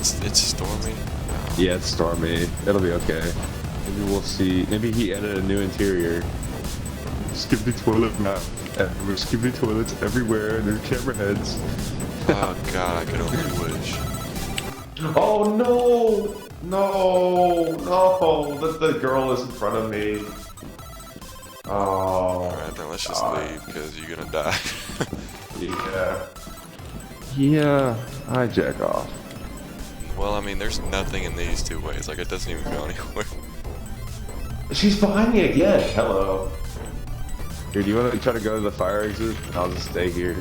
it's stormy. Yeah, it's stormy. It'll be okay. Maybe we'll see. Maybe he added a new interior. Skippy toilet map. We're skippy toilets everywhere. There's camera heads. Oh god, I could only wish. Oh no! No! No! The girl is in front of me. Oh. Alright, then let's just leave because you're gonna die. Yeah. Yeah, I jack off. Well, I mean, there's nothing in these two ways. Like, it doesn't even go anywhere. She's behind me again. Hello. Here, do you want to try to go to the fire exit? I'll just stay here.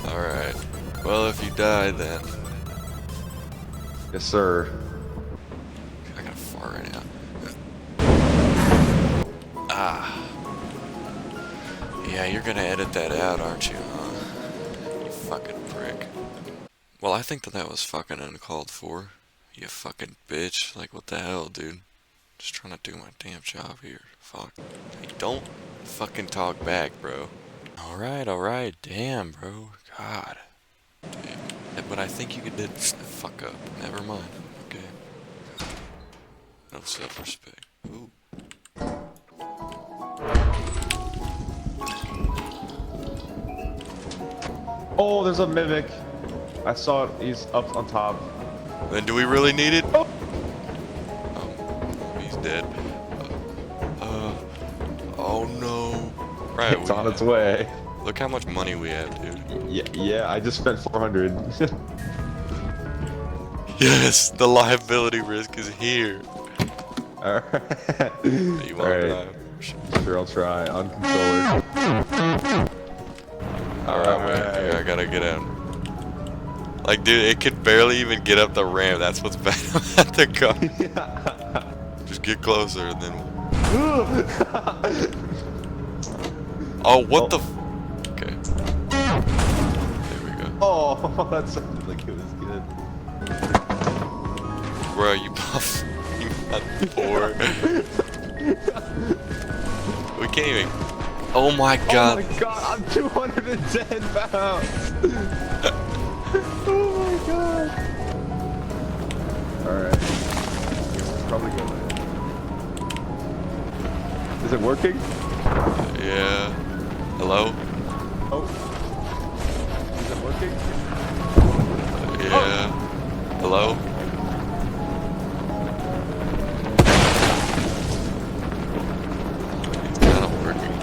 Alright. Well, if you die, then... Yes, sir. I gotta fart right now. Ah. Yeah, you're gonna edit that out, aren't you, huh? You fucking prick. Well, I think that was fucking uncalled for. You fucking bitch. Like, what the hell, dude? Just trying to do my damn job here. Fuck. Hey, don't fucking talk back, bro. Alright. Damn, bro. God. Damn. But I think you did fuck up. Never mind. Okay. No self-respect. Ooh. Oh, there's a mimic. I saw it. He's up on top. Then do we really need it? Oh, he's dead. Oh no. Right. It's on its way. Look how much money we have, dude. Yeah, I just spent 400. Yes, the liability risk is here. Alright. You wanna drive? Sure, I'll try. On controller. Alright, man. I gotta get out. Like, dude, it could barely even get up the ramp. That's what's bad about the car. Just get closer and then... Oh, what the... Okay. There we go. Oh, that sounded like it was good. Bro, you buff. You got poor. We can't even... Oh my god. Oh my god, I'm 210 pounds. Oh my god. Alright. Probably good. Is it working? Yeah. Hello? Oh. Is it working? Yeah. Hello? It's not working.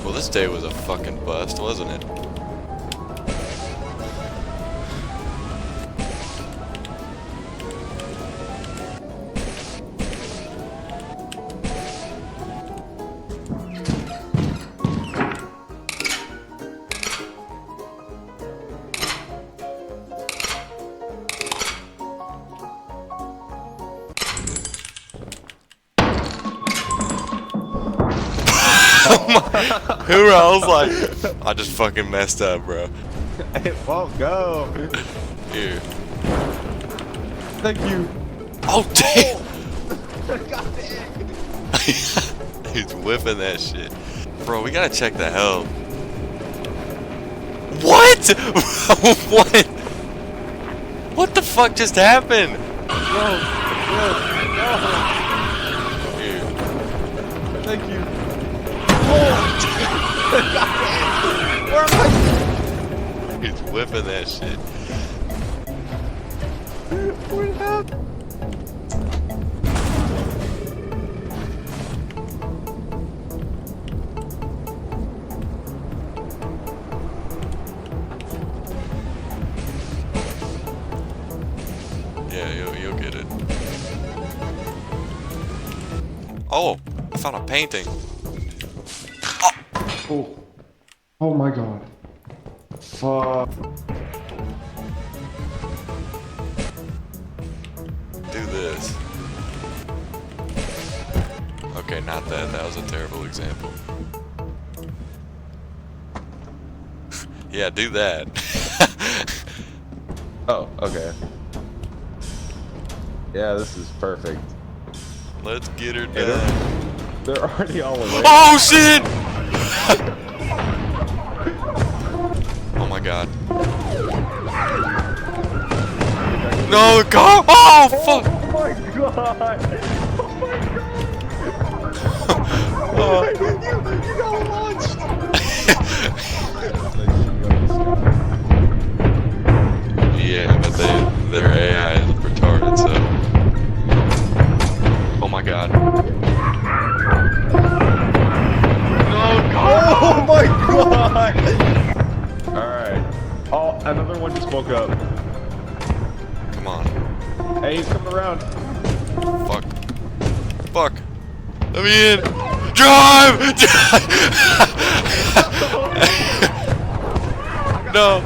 Well, this day was a fucking bust, wasn't it? Who else? Like, I just fucking messed up, bro. It won't go. Here. Thank you. Oh, damn! Oh. God damn. He's whipping that shit. Bro, we gotta check the health. What? What? What the fuck just happened? No. Here. Thank you. Oh. Where am I? He's whipping that shit. What happened? Yeah, you'll get it. Oh, I found a painting. Oh. Oh my god. Fuck. Do this. Okay, not that. That was a terrible example. Yeah, do that. Oh, okay. Yeah, this is perfect. Let's get her Hey, done. they're already all awake. Oh shit! god. No, the car! Oh, fuck! Oh my god! Oh. You got launched! Yeah, but their AI is retarded, so. Oh my god. No, Oh my god! Alright. Oh, another one just woke up. Come on. Hey, he's coming around. Fuck. Fuck. Let me in. Drive! Drive! No.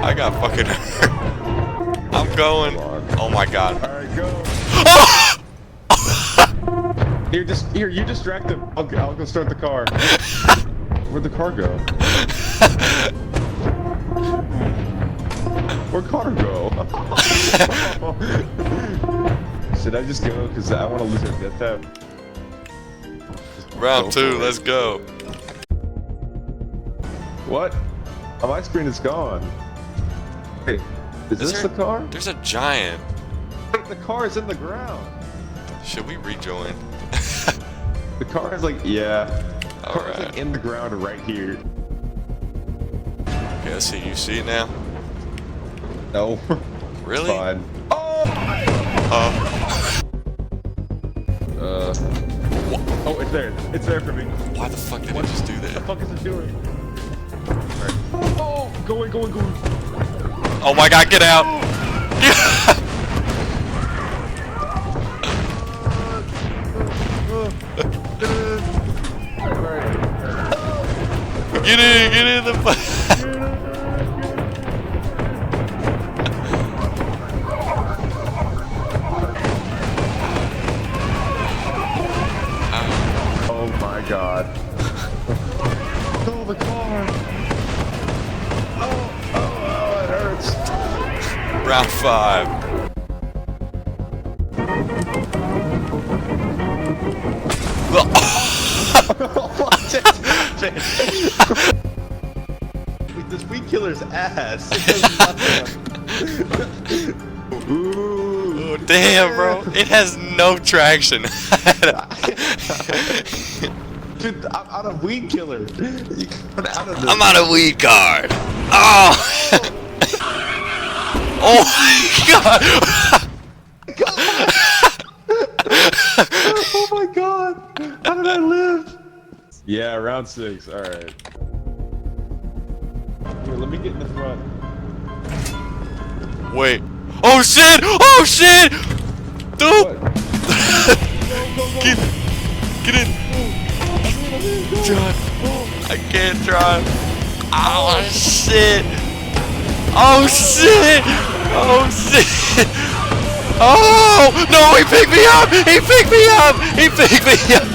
I got fucking hurt. I'm going. Oh my god. Alright, go. Here, you distract him. I'll go start the car. Where'd the car go? Where'd Connor go? Should I just go? Because I want to lose our death tap. Round 2, let's go. What? Oh, my screen is gone. Wait, is this the car? There's a giant. The car is in the ground. Should we rejoin? The car is like, yeah. The car is Alright. like in the ground right here. Okay, let's see. You see it now? No. Really? It's fine. Oh! Oh, it's there. It's there for me. Why the fuck did it just do What the that? fuck is it doing? Alright. Oh! Going. Oh my god, get out! Get in the Oh my god. Oh, the car! Oh, it hurts. Round 5. What just happened? This weed killer's ass. It does nothing. Ooh. Oh, damn, bro. It has no traction. Dude, I'm out of weed killer. You got out of this. I'm out of weed card. Oh! Oh my god! Oh my god! How did I live? Yeah, round 6. Alright. Here, let me get in the front. Wait. Oh shit! Oh shit! Dude! What? Get in! Drive! I can't drive! Oh shit! Oh shit! Oh shit! Oh! No! He picked me up! He picked me up! He picked me up!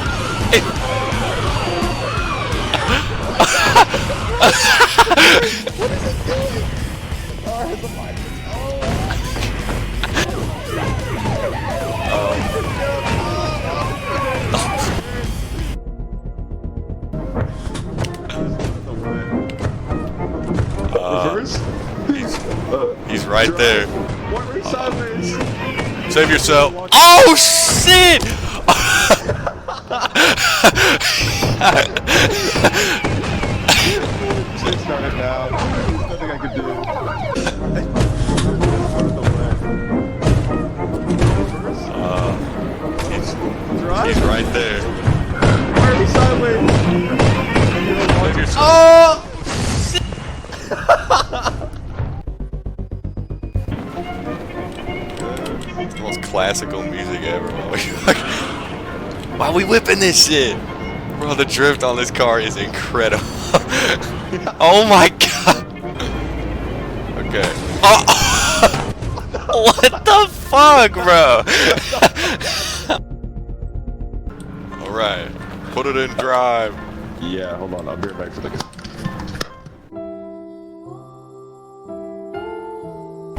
Reverse? He's right there. What are sideways? Save yourself. Oh shit! Shit started now. There's nothing I can do. He's right there. Why are we sideways? Save yourself. Oh! The most classical music ever. Why are we whipping this shit? Bro, the drift on this car is incredible. Oh my god. Okay. Oh. What the fuck, bro? Alright. Put it in drive. Yeah, hold on. I'll be right back for the.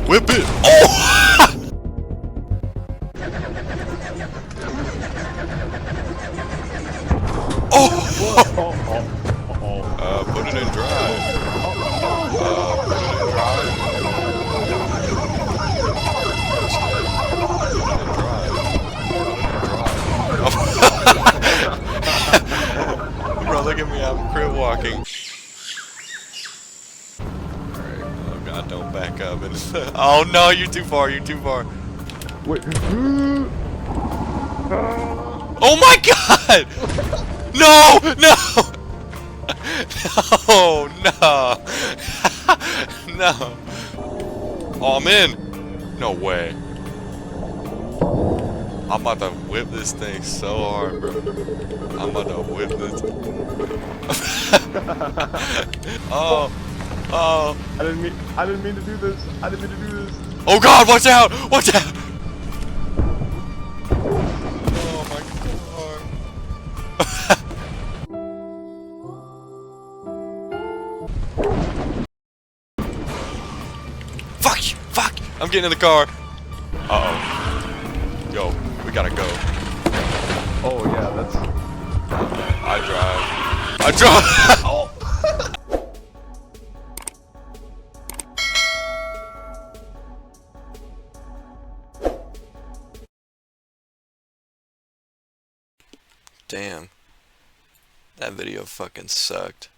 Whip it. Oh! Oh! Oh, it in drive. Put it in drive. Put it in drive. Put it in drive. Bro, look at me, I'm crib walking. Alright, oh god, don't back up. Oh no, you're too far, you're too far. Wait. Oh my god! No! No! No! No! No! Oh, I'm in! No way. I'm about to whip this thing so hard, bro. I'm about to whip this. Oh! Oh! I didn't mean to do this. I didn't mean to do this. Oh god, watch out! Watch out! Oh my god. Fuck! Fuck! I'm getting in the car. Uh-oh. Yo, we gotta go. Oh yeah, that's. I drive. Oh. Damn. That video fucking sucked.